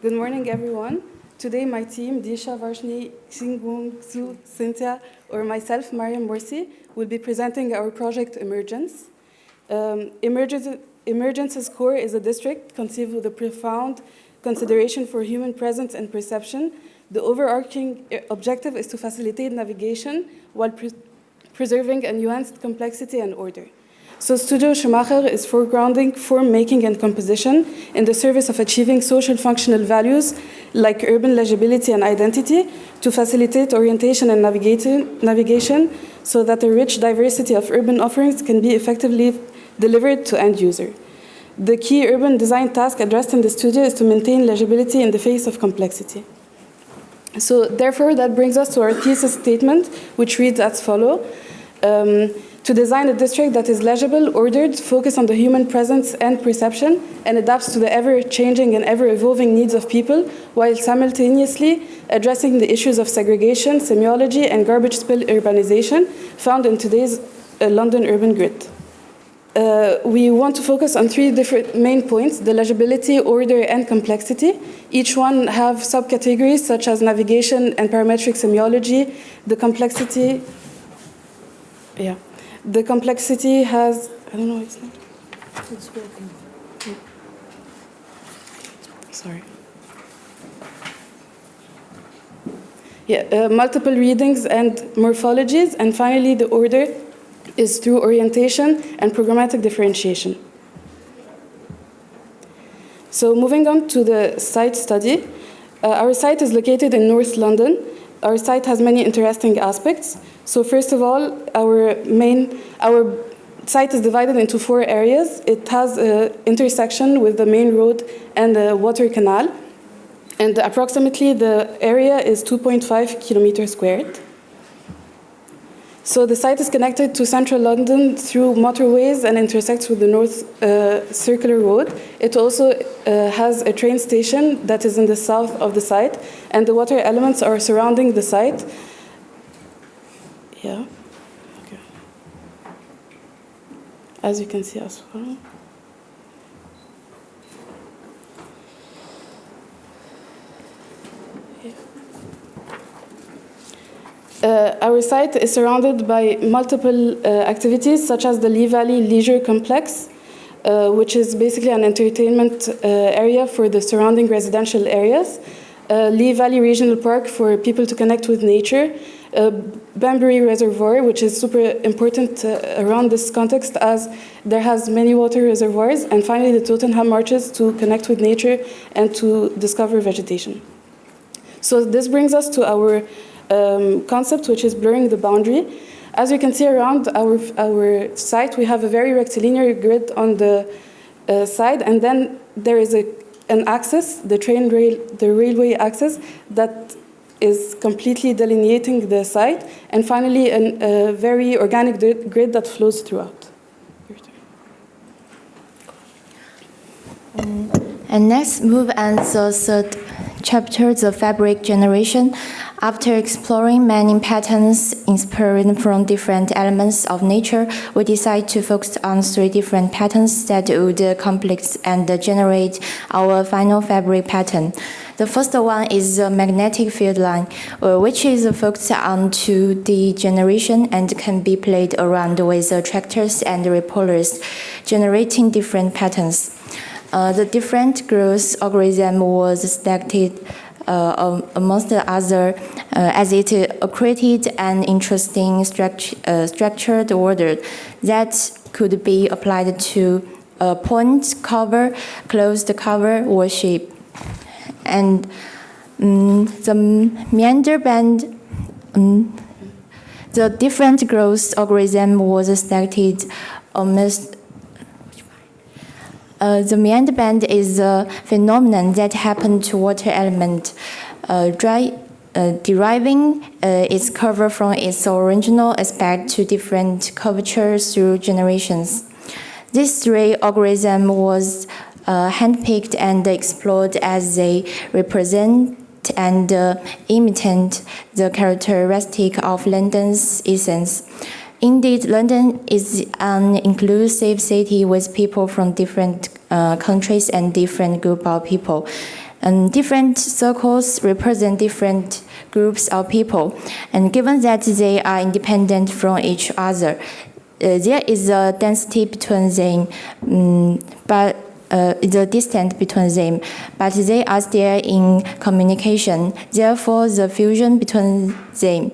Good morning, everyone. Today, my team, Disha, Varshney, Xingrong, Xu, Cynthia, or myself, Mariam, Morsy, will be presenting our project Emergence. Emergence's core is a district conceived with a profound consideration for human presence and perception. The overarching objective is to facilitate navigation while preserving a nuanced complexity and order. So Studio Schumacher is foregrounding form making and composition in the service of achieving social functional values like urban legibility and identity to facilitate orientation and navigation so that a rich diversity of urban offerings can be effectively delivered to end user. The key urban design task addressed in the studio is to maintain legibility in the face of complexity. So therefore, that brings us to our thesis statement, which reads as follows. To design a district that is legible, ordered, focused on the human presence and perception, and adapts to the ever-changing and ever-evolving needs of people, while simultaneously addressing the issues of segregation, semiology, and garbage spill urbanization found in today's London urban grid. We want to focus on three different main points: the legibility, order, and complexity. Each one have subcategories such as navigation and parametric semiology. The complexity has, I don't know, it's not. It's working. Sorry. Multiple readings and morphologies. And finally, the order is through orientation and programmatic differentiation. So moving on to the site study. Our site is located in North London. Our site has many interesting aspects. So first of all, our site is divided into 4 areas. It has an intersection with the main road and the water canal. And approximately the area is 2.5 kilometers squared. So the site is connected to central London through motorways and intersects with the North Circular Road. It also has a train station that is in the south of the site, and the water elements are surrounding the site. Yeah. Okay. As you can see as well. Our site is surrounded by multiple activities, such as the Lee Valley Leisure Complex, which is basically an entertainment area for the surrounding residential areas. Lee Valley Regional Park for people to connect with nature. Banbury Reservoir, which is super important around this context as there has many water reservoirs. And finally, the Tottenham Marshes to connect with nature and to discover vegetation. So this brings us to our concept, which is blurring the boundary. As you can see around our site, we have a very rectilinear grid on the side, and then there is an axis, the railway axis, that is completely delineating the site, and finally a very organic grid that flows throughout. And next, move on the third chapter, the fabric generation. After exploring many patterns inspired from different elements of nature, we decided to focus on 3 different patterns that would complex and generate our final fabric pattern. The first one is the magnetic field line, which is focused on 2D generation and can be played around with attractors and repellers, generating different patterns. The different growth algorithm was selected amongst the other, as it created an interesting structured order that could be applied to a point cover, closed cover, or shape. And the meander band, the different growth algorithm was selected amongst. The meander band is a phenomenon that happens to water element, deriving its curve from its original aspect to different curvatures through generations. This 3 algorithm was handpicked and explored as they represent and imitate the characteristic of London's essence. Indeed, London is an inclusive city with people from different countries and different group of people. And different circles represent different groups of people. And given that they are independent from each other, there is a density between them, but the distance between them, but they are still in communication. Therefore, the fusion between them.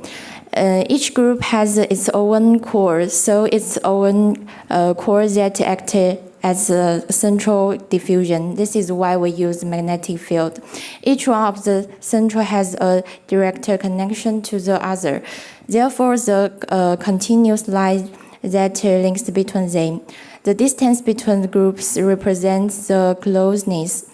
Each group has its own core, so its own core that acts as a central diffusion. This is why we use magnetic field. Each one of the central has a direct connection to the other. Therefore, the continuous line that links between them. The distance between the groups represents the closeness.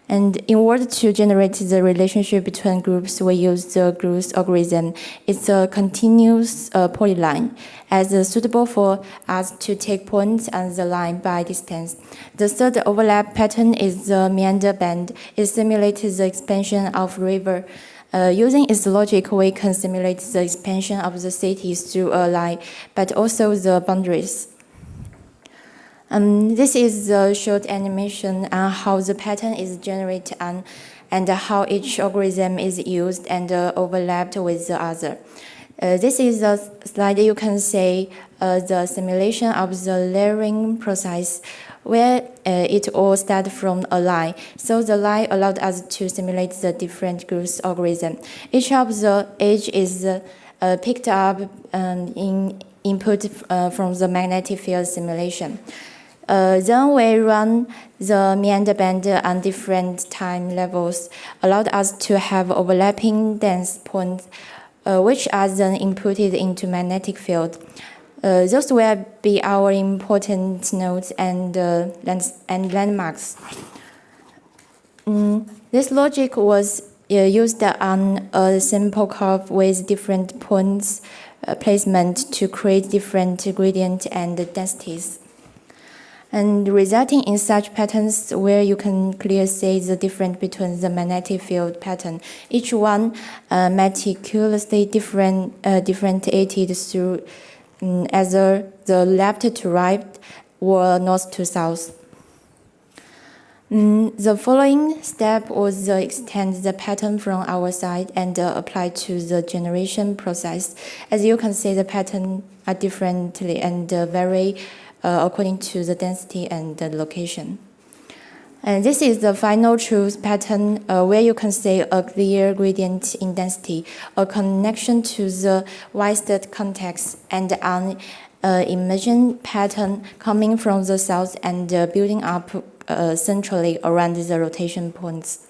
And in order to generate the relationship between groups, we use the Groove's algorithm. It's a continuous polyline, as suitable for us to take points on the line by distance. The third overlap pattern is the meander band. It simulates the expansion of river. Using its logic, we can simulate the expansion of the cities through a line, but also the boundaries. This is a short animation on how the pattern is generated and how each algorithm is used and overlapped with the other. This is a slide you can see the simulation of the layering process, where it all started from a line. So the line allowed us to simulate the different groups algorithm. Each of the edge is picked up in input from the magnetic field simulation. Then we run the meander band on different time levels, allowed us to have overlapping dense points, which are then inputted into magnetic field. Those will be our important nodes and landmarks. This logic was used on a simple curve with different points placement to create different gradients and densities. And resulting in such patterns where you can clearly see the difference between the magnetic field pattern. Each one meticulously differentiated through either the left to right or north to south. The following step was extend the pattern from our side and apply to the generation process. As you can see, the pattern are differently and vary according to the density and the location. And this is the final truth pattern where you can see a clear gradient in density, a connection to the y-state context, and an emergent pattern coming from the south and building up centrally around the rotation points.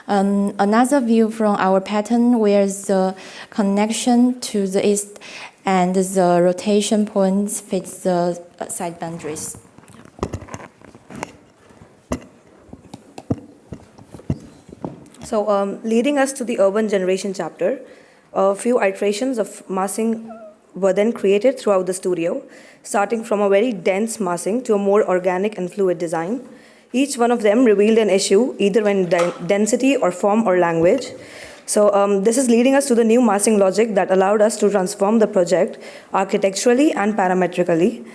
Another view from our pattern where the connection to the east and the rotation points fit the side boundaries. So leading us to the urban generation chapter, a few iterations of massing were then created throughout the studio, starting from a very dense massing to a more organic and fluid design. Each one of them revealed an issue, either in density or form or language. So this is leading us to the new massing logic that allowed us to transform the project architecturally and parametrically.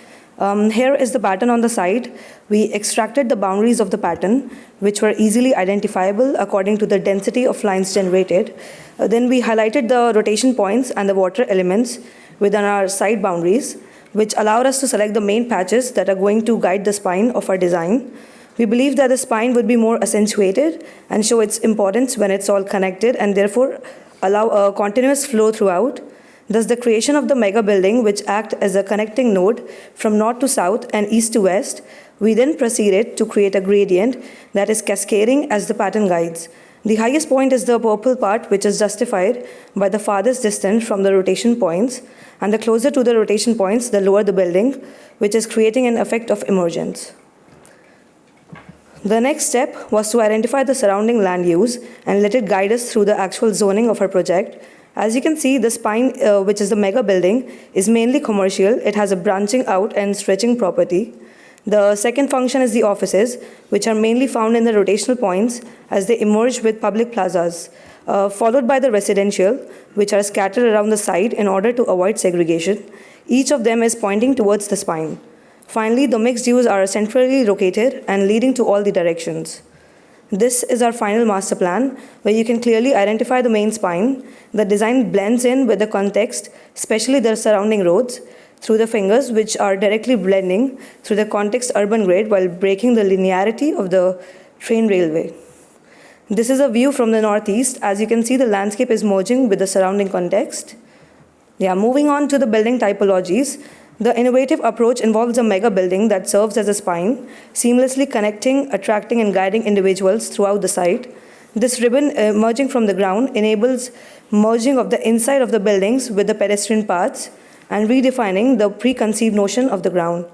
Here is the pattern on the side. We extracted the boundaries of the pattern, which were easily identifiable according to the density of lines generated. Then we highlighted the rotation points and the water elements within our side boundaries, which allowed us to select the main patches that are going to guide the spine of our design. We believe that the spine would be more accentuated and show its importance when it's all connected and therefore allow a continuous flow throughout. Thus, the creation of the mega building, which act as a connecting node from north to south and east to west, we then proceeded to create a gradient that is cascading as the pattern guides. The highest point is the purple part, which is justified by the farthest distance from the rotation points, and the closer to the rotation points, the lower the building, which is creating an effect of emergence. The next step was to identify the surrounding land use and let it guide us through the actual zoning of our project. As you can see, the spine, which is the mega building, is mainly commercial. It has a branching out and stretching property. The second function is the offices, which are mainly found in the rotational points as they emerge with public plazas, followed by the residential, which are scattered around the site in order to avoid segregation. Each of them is pointing towards the spine. Finally, the mixed use are centrally located and leading to all the directions. This is our final master plan, where you can clearly identify the main spine. The design blends in with the context, especially the surrounding roads, through the fingers, which are directly blending through the context urban grade while breaking the linearity of the train railway. This is a view from the northeast. As you can see, the landscape is merging with the surrounding context. Moving on to the building typologies. The innovative approach involves a mega building that serves as a spine, seamlessly connecting, attracting, and guiding individuals throughout the site. This ribbon emerging from the ground enables merging of the inside of the buildings with the pedestrian paths and redefining the preconceived notion of the ground.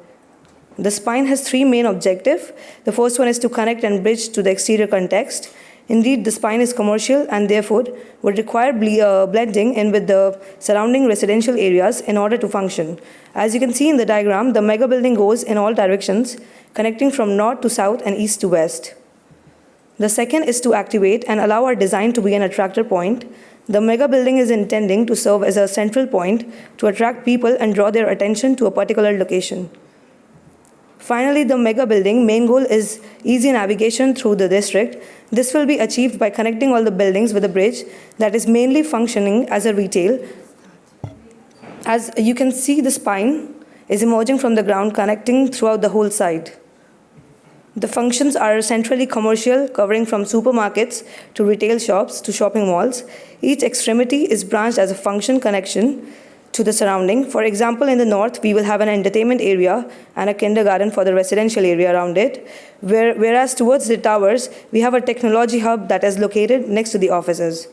The spine has three main objectives. The first one is to connect and bridge to the exterior context. Indeed, the spine is commercial and therefore would require blending in with the surrounding residential areas in order to function. As you can see in the diagram, the mega building goes in all directions, connecting from north to south and east to west. The second is to activate and allow our design to be an attractor point. The mega building is intending to serve as a central point to attract people and draw their attention to a particular location. Finally, the mega building main goal is easy navigation through the district. This will be achieved by connecting all the buildings with a bridge that is mainly functioning as a retail. As you can see, the spine is emerging from the ground, connecting throughout the whole site. The functions are centrally commercial, covering from supermarkets to retail shops to shopping malls. Each extremity is branched as a function connection to the surrounding. For example, in the north, we will have an entertainment area and a kindergarten for the residential area around it, whereas towards the towers, we have a technology hub that is located next to the offices.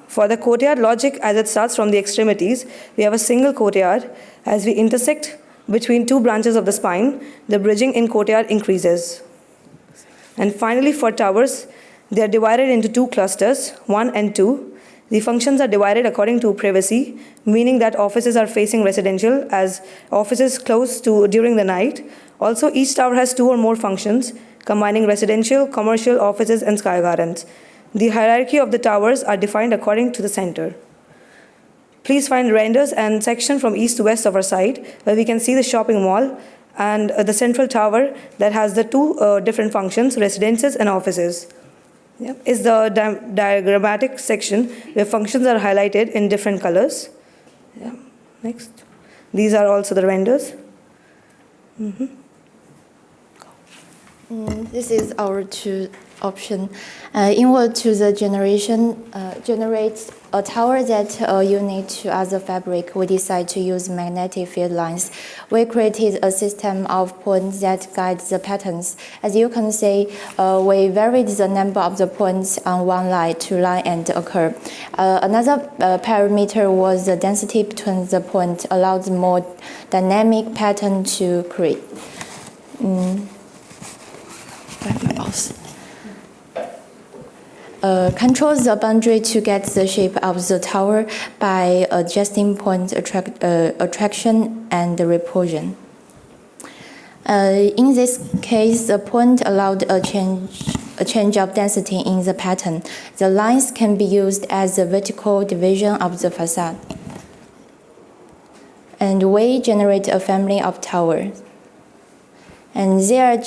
For the courtyard logic, as it starts from the extremities, we have a single courtyard. As we intersect between two branches of the spine, the bridging in courtyard increases. And finally, for towers, they are divided into two clusters, 1 and 2. The functions are divided according to privacy, meaning that offices are facing residential as offices close during the night. Also, each tower has 2 or more functions, combining residential, commercial, offices, and sky gardens. The hierarchy of the towers are defined according to the center. Please find renders and section from east to west of our site, where we can see the shopping mall and the central tower that has the 2 different functions, residences and offices. Is the diagrammatic section where functions are highlighted in different colors. Next. These are also the renders. This is our 2 option. Inward to the generates a tower that unit to other fabric. We decide to use magnetic field lines. We created a system of points that guide the patterns. As you can see, we varied the number of the points on one line to line and occur. Another parameter was the density between the points, allows more dynamic pattern to create. My mouse. Controls the boundary to get the shape of the tower by adjusting point attraction and repulsion. In this case, the point allowed a change of density in the pattern. The lines can be used as a vertical division of the facade. And we generate a family of towers. And they are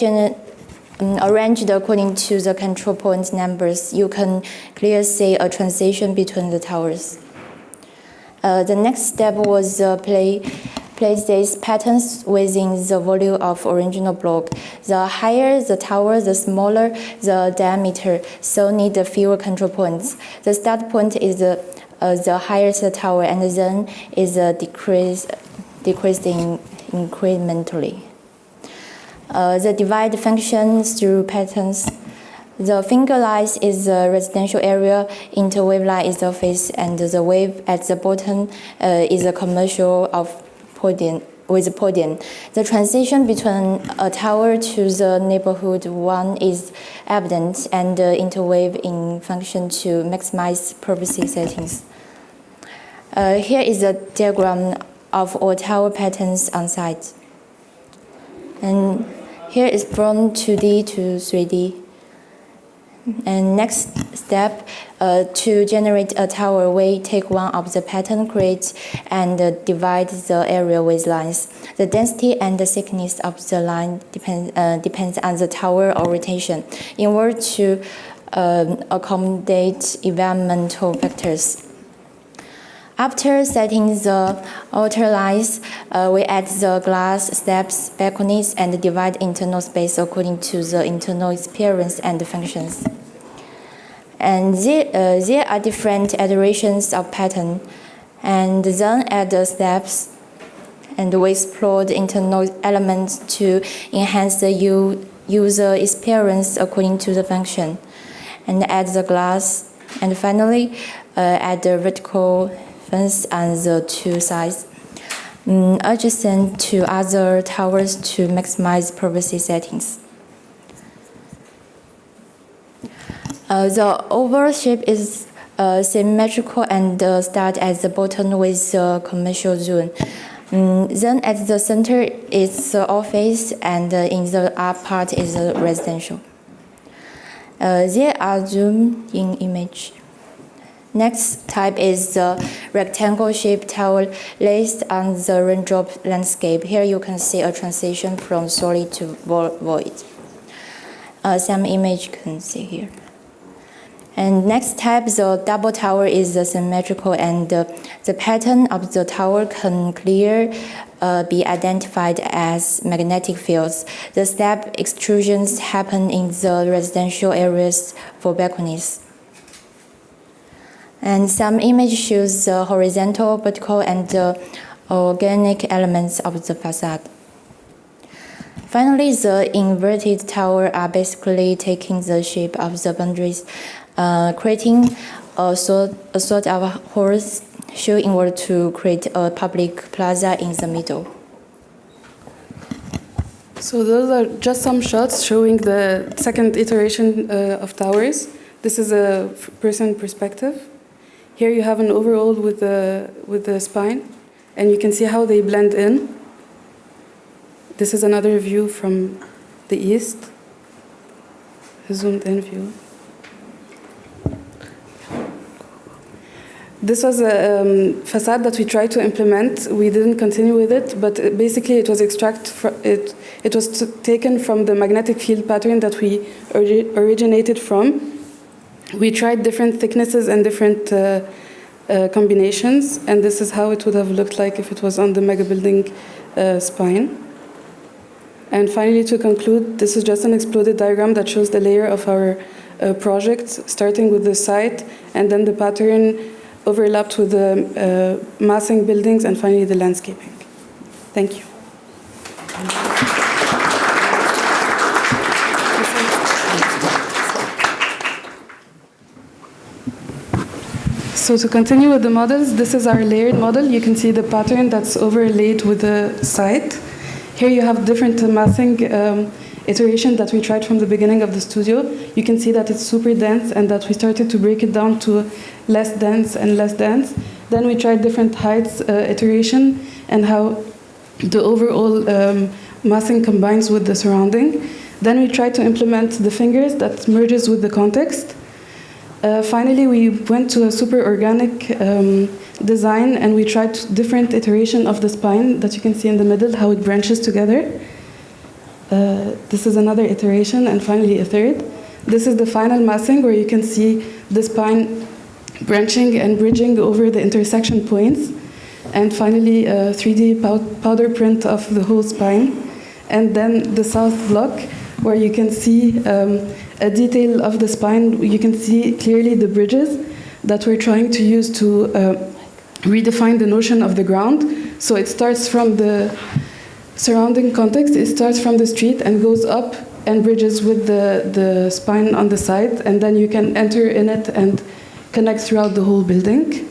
arranged according to the control point numbers. You can clearly see a transition between the towers. The next step was place these patterns within the volume of original block. The higher the tower, the smaller the diameter, so need fewer control points. The start point is the highest tower, and then is decreasing incrementally. The divide function through patterns. The finger line is the residential area, interwave line is the office, and the wave at the bottom is a commercial with a podium. The transition between a tower to the neighborhood one is evident, and interwave in function to maximize privacy settings. Here is a diagram of all tower patterns on site. And here is from 2D to 3D. And next step, to generate a tower, we take one of the pattern, create and divide the area with lines. The density and the thickness of the line depends on the tower orientation in order to accommodate environmental factors. After setting the outer lines, we add the glass steps, balconies, and divide internal space according to the internal experience and functions. And there are different iterations of pattern, and then add the steps, and we explore the internal elements to enhance the user experience according to the function, and add the glass, and finally add the vertical fence on the two sides, adjacent to other towers to maximize privacy settings. The overall shape is symmetrical and start at the bottom with the commercial zone. Then at the center is the office, and in the up part is the residential. There are zoomed in image. Next type is the rectangle shaped tower placed on the raindrop landscape. Here you can see a transition from solid to void. Some image you can see here. And next type, the double tower is symmetrical, and the pattern of the tower can clearly be identified as magnetic fields. The step extrusions happen in the residential areas for balconies. And some image shows the horizontal, vertical, and organic elements of the facade. Finally, the inverted tower are basically taking the shape of the boundaries, creating a sort of horseshoe in order to create a public plaza in the middle. So those are just some shots showing the second iteration of towers. This is a person perspective. Here you have an overall with the spine, and you can see how they blend in. This is another view from the east, a zoomed in view. This was a facade that we tried to implement. We didn't continue with it, but basically it was it was taken from the magnetic field pattern that we originated from. We tried different thicknesses and different combinations, and this is how it would have looked like if it was on the mega building spine. And finally, to conclude, this is just an exploded diagram that shows the layer of our project, starting with the site, and then the pattern overlapped with the massing buildings, and finally the landscaping. Thank you. So to continue with the models, this is our layered model. You can see the pattern that's overlaid with the site. Here you have different massing iteration that we tried from the beginning of the studio. You can see that it's super dense and that we started to break it down to less dense and less dense. Then we tried different heights iteration and how the overall massing combines with the surrounding. Then we tried to implement the fingers that merges with the context. Finally, we went to a super organic design, and we tried different iteration of the spine that you can see in the middle, how it branches together. This is another iteration, and finally a third. This is the final massing, where you can see the spine branching and bridging over the intersection points. And finally, a 3D powder print of the whole spine. And then the south block, where you can see a detail of the spine. You can see clearly the bridges that we're trying to use to redefine the notion of the ground. So it starts from the surrounding context, it starts from the street and goes up and bridges with the spine on the side, and then you can enter in it and connect throughout the whole building.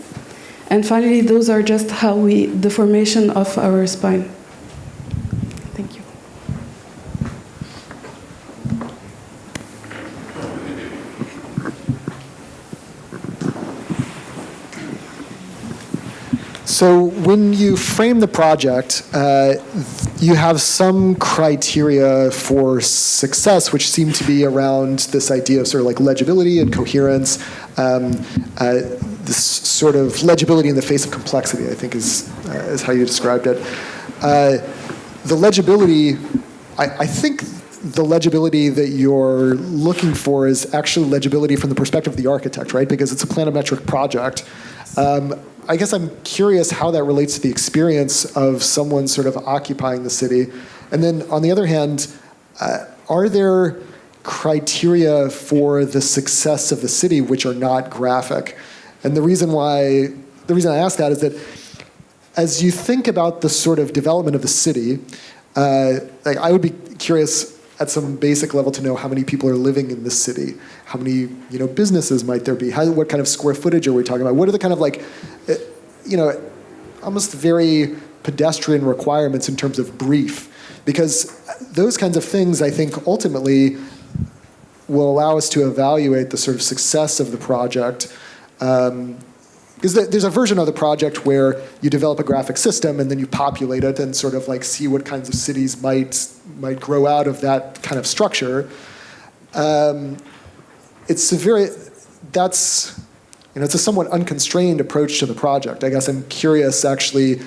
And finally, those are just how the formation of our spine. Thank you. So when you frame the project, you have some criteria for success, which seem to be around this idea of sort of like legibility and coherence, this sort of legibility in the face of complexity, I think is how you described it. the legibility, I think the legibility that you're looking for is actually legibility from the perspective of the architect, right? Because it's a planimetric project. I guess I'm curious how that relates to the experience of someone sort of occupying the city. And then on the other hand, are there criteria for the success of the city which are not graphic? And the reason I ask that is that as you think about the sort of development of the city, like I would be curious at some basic level to know how many people are living in this city, how many businesses might there be, what kind of square footage are we talking about, what are the kind of like, almost very pedestrian requirements in terms of brief, because those kinds of things I think ultimately will allow us to evaluate the sort of success of the project. Because there's a version of the project where you develop a graphic system and then you populate it and sort of like see what kinds of cities might grow out of that kind of structure. It's a somewhat unconstrained approach to the project. I guess I'm curious actually,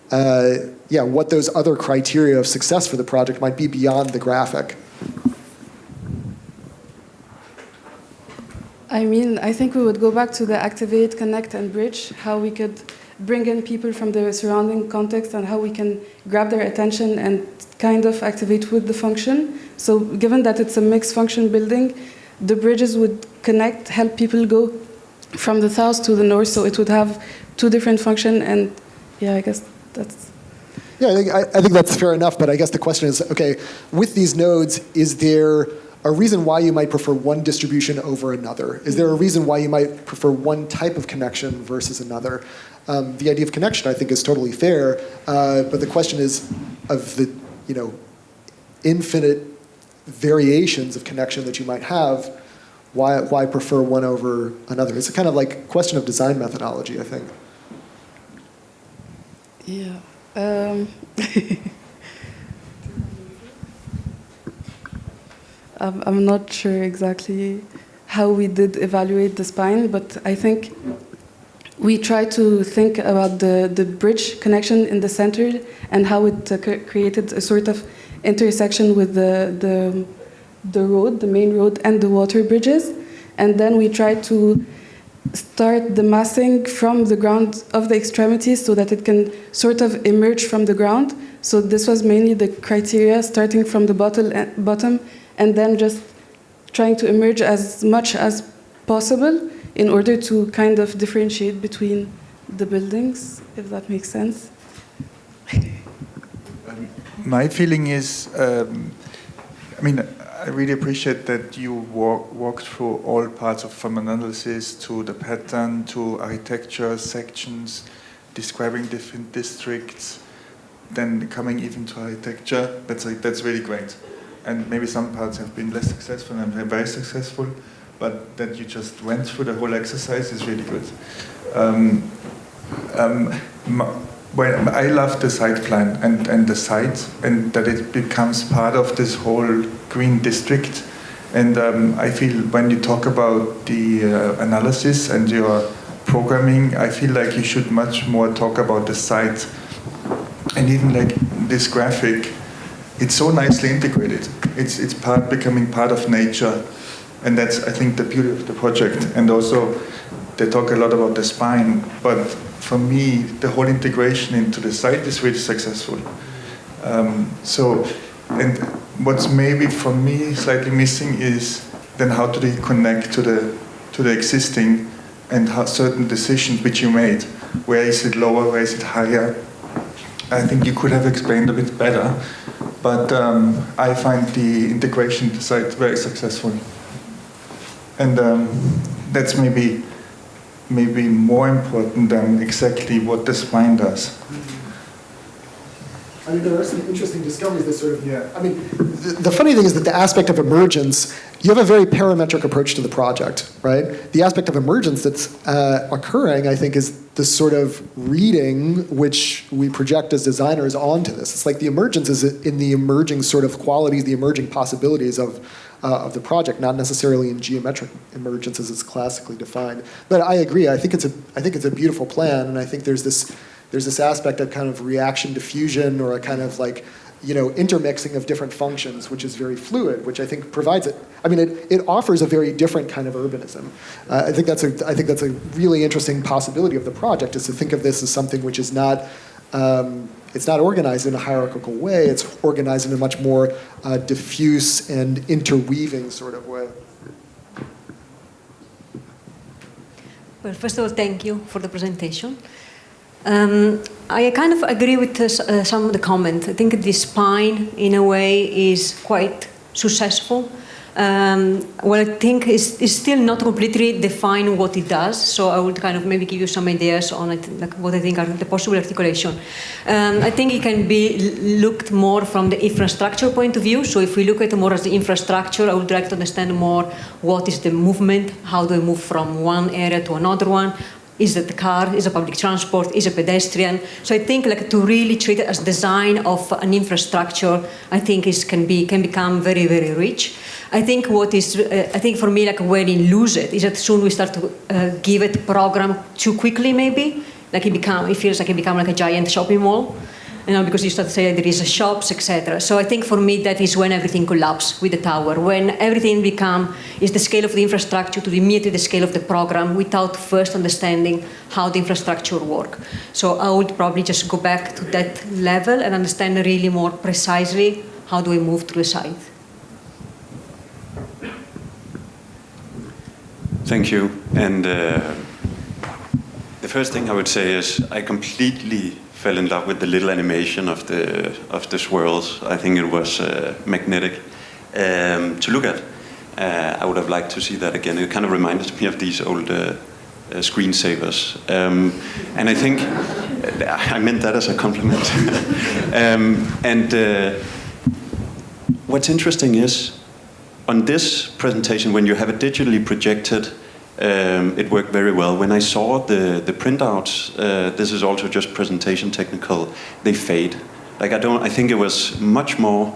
what those other criteria of success for the project might be beyond the graphic. I think we would go back to the activate, connect, and bridge, how we could bring in people from the surrounding context and how we can grab their attention and kind of activate with the function. So given that it's a mixed function building, the bridges would connect, help people go from the south to the north, so it would have two different functions, and I guess that's... Yeah, I think that's fair enough, but I guess the question is, okay, with these nodes, is there a reason why you might prefer one distribution over another? Is there a reason why you might prefer one type of connection versus another? The idea of connection, I think, is totally fair, but the question is of the infinite variations of connection that you might have, why prefer one over another? It's a kind of like question of design methodology, I think. Yeah. I'm not sure exactly how we did evaluate the spine, but I think we try to think about the bridge connection in the center and how it created a sort of intersection with the road, the main road, and the water bridges. And then we try to start the massing from the ground of the extremities so that it can sort of emerge from the ground. So this was mainly the criteria, starting from the bottom and then just trying to emerge as much as possible in order to kind of differentiate between the buildings, if that makes sense. My feeling is, I really appreciate that you walked through all parts from analysis to the pattern to architecture sections, describing different districts, then coming even to architecture. That's really great. And maybe some parts have been less successful and very successful, but that you just went through the whole exercise is really good. I love the site plan and the site, and that it becomes part of this whole green district. And I feel when you talk about the analysis and your programming, I feel like you should much more talk about the site. And even like this graphic, it's so nicely integrated. It's becoming part of nature. And that's, I think, the beauty of the project. And also, they talk a lot about the spine, but for me, the whole integration into the site is really successful. And what's maybe for me slightly missing is then how do they connect to the existing and how certain decisions which you made. Where is it lower, where is it higher? I think you could have explained a bit better, but I find the integration to the site very successful. And that's maybe more important than exactly what the spine does. I mean, there are some interesting discoveries that sort of, I mean, the funny thing is that the aspect of emergence, you have a very parametric approach to the project, right? The aspect of emergence that's occurring, I think, is this sort of reading which we project as designers onto this. It's like the emergence is in the emerging sort of qualities, the emerging possibilities of the project, not necessarily in geometric emergence as it's classically defined. But I agree. I think it's a beautiful plan, and I think there's this aspect of kind of reaction diffusion or a kind of like intermixing of different functions, which is very fluid, which I think provides it. I mean, it offers a very different kind of urbanism. I think that's a really interesting possibility of the project, is to think of this as something which is not. It's not organized in a hierarchical way. It's organized in a much more diffuse and interweaving sort of way. Well, first of all, thank you for the presentation. I kind of agree with some of the comments. I think the spine, in a way, is quite successful. Well, I think it's still not completely defined what it does, so I would kind of maybe give you some ideas on it, like what I think are the possible articulation. I think it can be looked more from the infrastructure point of view. So if we look at it more as the infrastructure, I would like to understand more what is the movement, how do I move from one area to another one. Is it a car? Is it public transport? Is it pedestrian? So I think like to really treat it as design of an infrastructure, I think can become very, very rich. I think I think for me, like when you lose it, is that soon we start to give it program too quickly, maybe. Like it feels like it becomes like a giant shopping mall. Because you start to say there is a shops, etc. So I think for me that is when everything collapses with the tower, when everything is the scale of the infrastructure to immediately the scale of the program without first understanding how the infrastructure works. So I would probably just go back to that level and understand really more precisely how do we move through the site. Thank you. And the first thing I would say is I completely fell in love with the little animation of the swirls. I think it was magnetic to look at. I would have liked to see that again. It kind of reminded me of these old screensavers. And I think I meant that as a compliment. What's interesting is on this presentation, when you have it digitally projected, it worked very well. When I saw the printouts, this is also just presentation technical, they fade. Like I think it was much more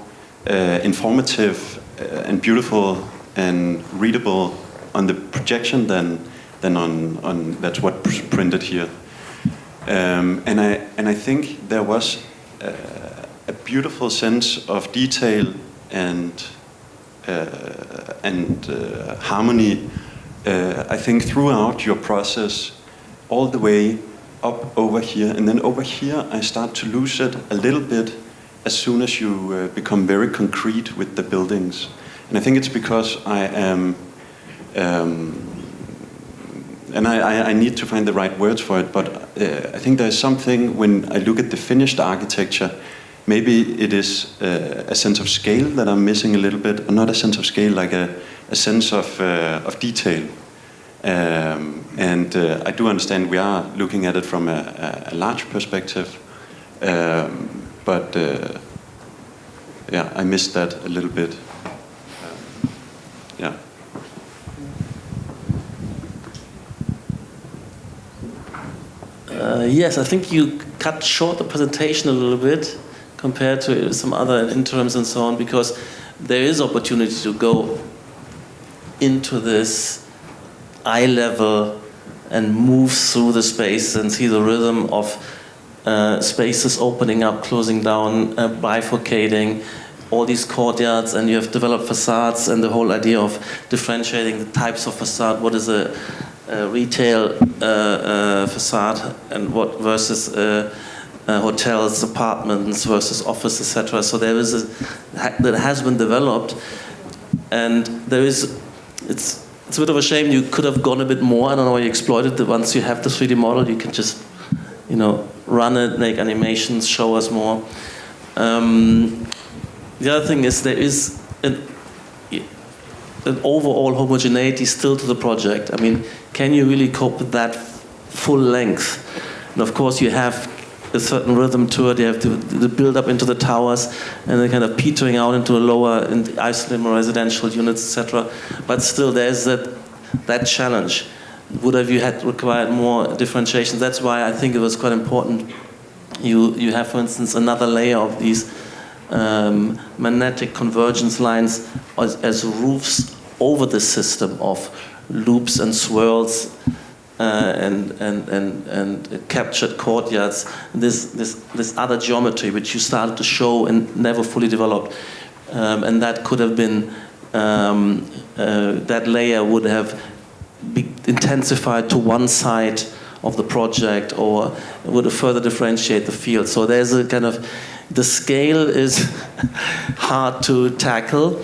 informative and beautiful and readable on the projection than on that's what's printed here. And I think there was a beautiful sense of detail and harmony. I think throughout your process, all the way up over here, and then over here I start to lose it a little bit as soon as you become very concrete with the buildings. And I think it's because I am, and I need to find the right words for it, but I think there's something when I look at the finished architecture, maybe it is a sense of scale that I'm missing a little bit, or not a sense of scale, like a sense of detail. I do understand we are looking at it from a large perspective, but I missed that a little bit. Yes, I think you cut short the presentation a little bit compared to some other interims and so on, because there is opportunity to go into this eye level and move through the space and see the rhythm of spaces opening up, closing down, bifurcating, all these courtyards, and you have developed facades and the whole idea of differentiating the types of facade. What is a retail facade and what versus hotels, apartments versus office, etc. So there is that has been developed, and there is it's a bit of a shame you could have gone a bit more. I don't know why you exploited it. Once you have the 3D model, you can just run it, make animations, show us more. The other thing is there is an overall homogeneity still to the project. I mean, can you really cope with that full length? And of course you have a certain rhythm to it. You have to build up into the towers and then kind of petering out into a lower isolated residential units, etc. But still there's that challenge. Would have you had required more differentiation? That's why I think it was quite important. You have, for instance, another layer of these magnetic convergence lines as roofs over the system of loops and swirls and captured courtyards. This other geometry which you started to show and never fully developed, and that could have been that layer would have be intensified to one side of the project, or would have further differentiate the field. So there's a kind of, the scale is hard to tackle,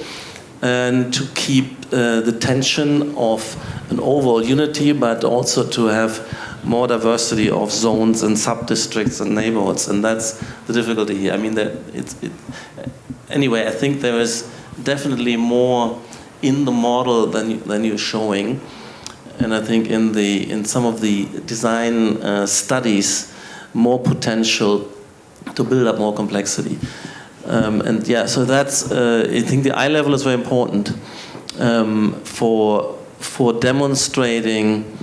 and to keep the tension of an overall unity, but also to have more diversity of zones and sub-districts and neighborhoods, and that's the difficulty here. I mean, anyway, I think there is definitely more in the model than you're showing, and I think in some of the design studies, more potential to build up more complexity. And yeah, so that's, I think the eye level is very important for demonstrating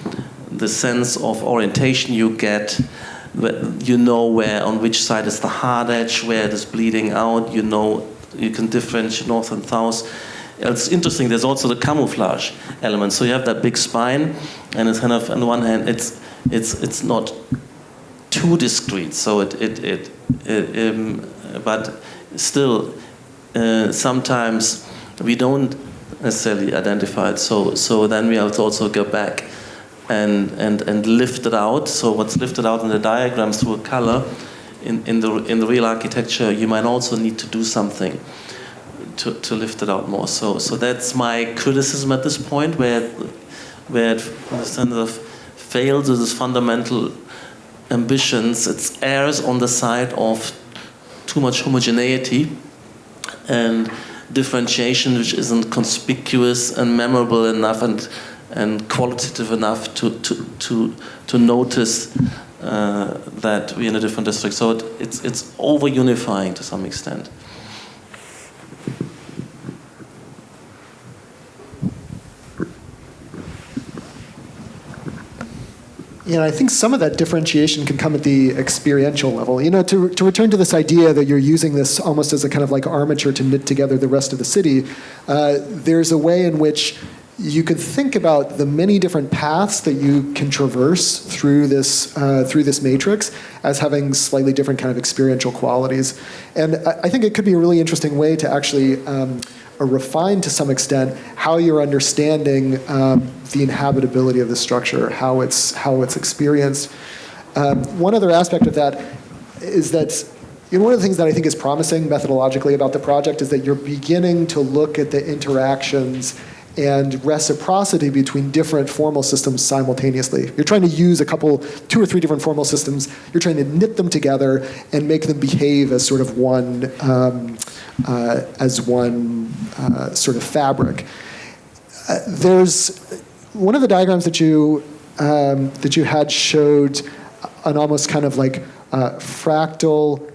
the sense of orientation you get. You know where, on which side is the hard edge, where it is bleeding out, you know, you can differentiate north and south. It's interesting, there's also the camouflage element. So you have that big spine, and it's kind of, on the one hand, it's not too discrete, so but still, sometimes we don't necessarily identify it. So then we have to also go back and lift it out. So what's lifted out in the diagrams through a color, in the real architecture, you might also need to do something to lift it out more. So that's my criticism at this point, where it kind of fails with its fundamental ambitions. It errs on the side of too much homogeneity and differentiation, which isn't conspicuous and memorable enough and qualitative enough to notice that we're in a different district. So it's over unifying to some extent. Yeah, I think some of that differentiation can come at the experiential level. You know, to return to this idea that you're using this almost as a kind of like armature to knit together the rest of the city, there's a way in which you could think about the many different paths that you can traverse through this matrix as having slightly different kind of experiential qualities. And I think it could be a really interesting way to actually refine to some extent how you're understanding the inhabitability of the structure, how it's experienced. One other aspect of that is that, you know, one of the things that I think is promising methodologically about the project is that you're beginning to look at the interactions and reciprocity between different formal systems simultaneously. You're trying to use two or three different formal systems. You're trying to knit them together and make them behave as sort of one sort of fabric. There's one of the diagrams that you had showed an almost kind of like fractal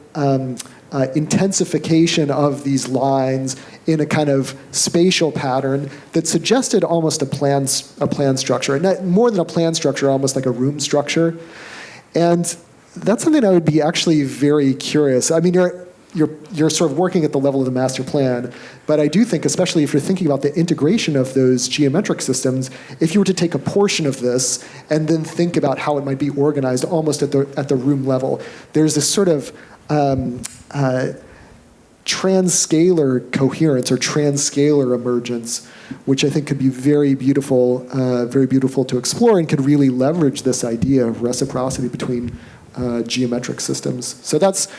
intensification of these lines in a kind of spatial pattern that suggested almost a plan structure, and not more than a plan structure, almost like a room structure. And that's something I would be actually very curious. I mean, you're sort of working at the level of the master plan, but I do think, especially if you're thinking about the integration of those geometric systems, if you were to take a portion of this and then think about how it might be organized almost at the room level, there's this sort of transscalar coherence or transscalar emergence, which I think could be very beautiful to explore, and could really leverage this idea of reciprocity between geometric systems. So that's,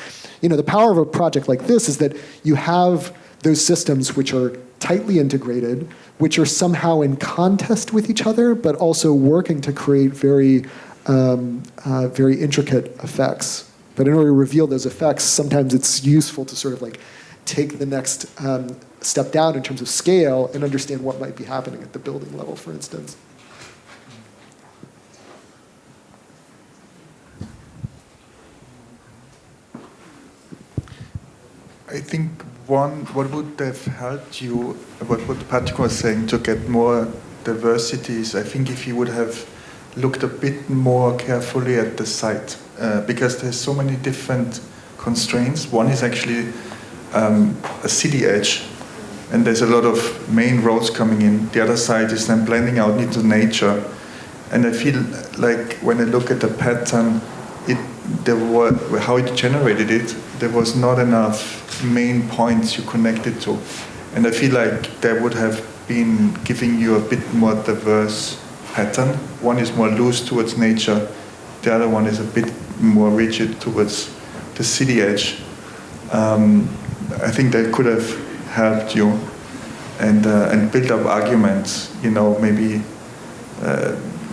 you know, the power of a project like this is that you have those systems which are tightly integrated, which are somehow in contest with each other, but also working to create very intricate effects. But in order to reveal those effects, sometimes it's useful to sort of like take the next step down in terms of scale and understand what might be happening at the building level, for instance. I think what would have helped you, what Patrik was saying, to get more diversities, I think if you would have looked a bit more carefully at the site, because there's so many different constraints. One is actually a city edge, and there's a lot of main roads coming in. The other side is then blending out into nature. And I feel like when I look at the pattern, how it generated it, there was not enough main points you connected to. And I feel like that would have been giving you a bit more diverse pattern. One is more loose towards nature, the other one is a bit more rigid towards the city edge. I think that could have helped you and build up arguments. You know, maybe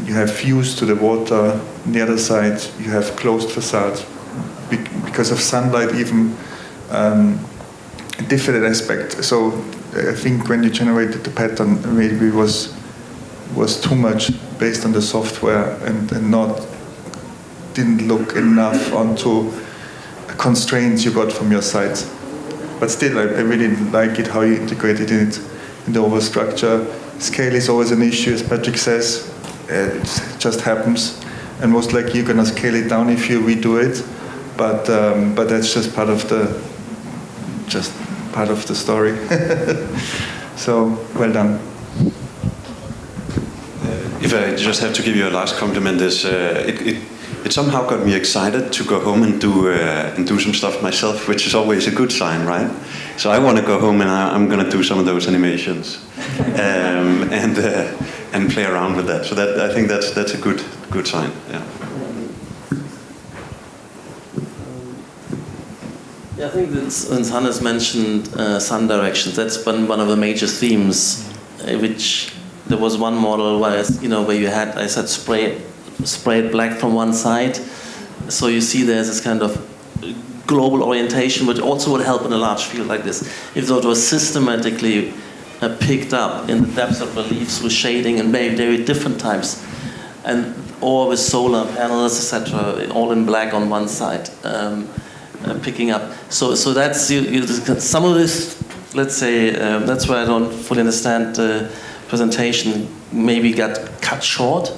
you have views to the water. On the other side, you have closed facades because of sunlight, even different aspect. So I think when you generated the pattern, maybe was too much based on the software and didn't look enough onto constraints you got from your site. But still, I really like it how you integrated it in the overall structure. Scale is always an issue, as Patrik says. It just happens, and most likely you're gonna scale it down if you redo it. But that's just part of the story. So well done. If I just have to give you a last compliment, it somehow got me excited to go home and do some stuff myself, which is always a good sign, right? So I want to go home and I'm going to do some of those animations and play around with that. So I think that's a good sign. Yeah. Yeah, I think that Hannes mentioned sun directions. That's one of the major themes, which there was one model where you had, I said, sprayed black from one side. So you see there's this kind of global orientation, which also would help in a large field like this. If it was systematically picked up in the depths of relief through shading and maybe very different types, or with solar panels, etc., all in black on one side, picking up. So that's some of this. Let's say that's why I don't fully understand the presentation. Maybe got cut short.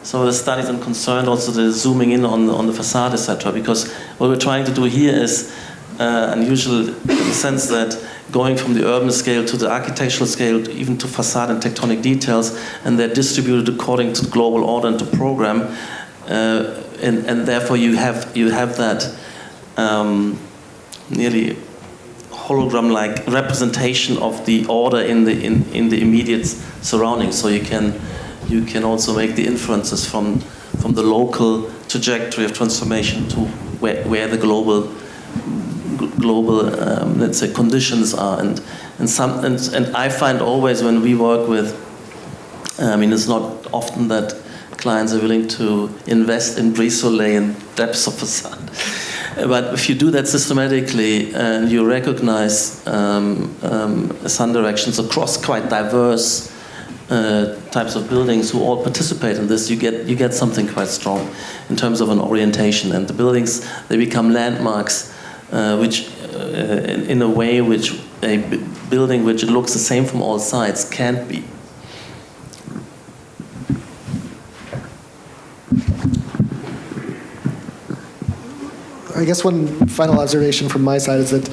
So the studies I'm concerned also the zooming in on the facade, etc. Because what we're trying to do here is unusual in the sense that going from the urban scale to the architectural scale, even to facade and tectonic details, and they're distributed according to the global order and to program, and therefore you have that nearly hologram-like representation of the order in the immediate surroundings. So you can also make the inferences from the local trajectory of transformation to where the global let's say conditions are, and I find always when we work with, it's not often that clients are willing to invest in brise-soleil and depths of facade. But if you do that systematically and you recognize sun directions across quite diverse types of buildings who all participate in this, you get something quite strong in terms of an orientation. And the buildings, they become landmarks, which in a way which a building which looks the same from all sides can't be. I guess one final observation from my side is that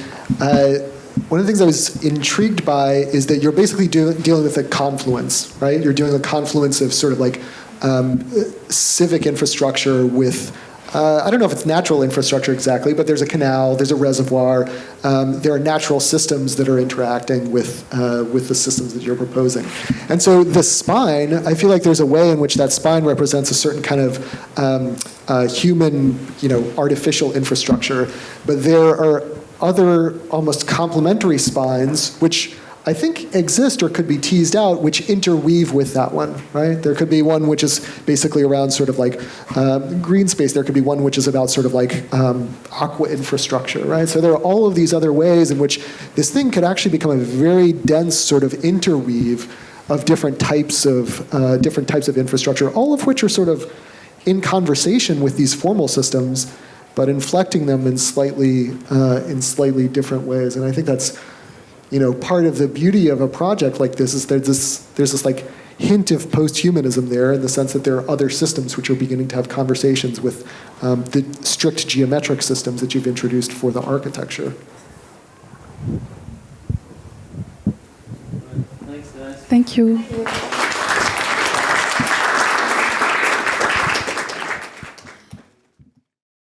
one of the things I was intrigued by is that you're basically dealing with a confluence, right? You're doing a confluence of sort of like civic infrastructure with, I don't know if it's natural infrastructure exactly, but there's a canal, there's a reservoir, there are natural systems that are interacting with the systems that you're proposing. And so the spine, I feel like there's a way in which that spine represents a certain kind of human, artificial infrastructure, but there are other almost complementary spines, which I think exist or could be teased out, which interweave with that one, right? There could be one which is basically around sort of like green space. There could be one which is about sort of like aqua infrastructure, right? So there are all of these other ways in which this thing could actually become a very dense sort of interweave of different types of infrastructure, all of which are sort of in conversation with these formal systems, but inflecting them in slightly different ways. And I think that's, part of the beauty of a project like this is there's this like hint of post-humanism there, in the sense that there are other systems which are beginning to have conversations with the strict geometric systems that you've introduced for the architecture. Thanks, guys. Thank you.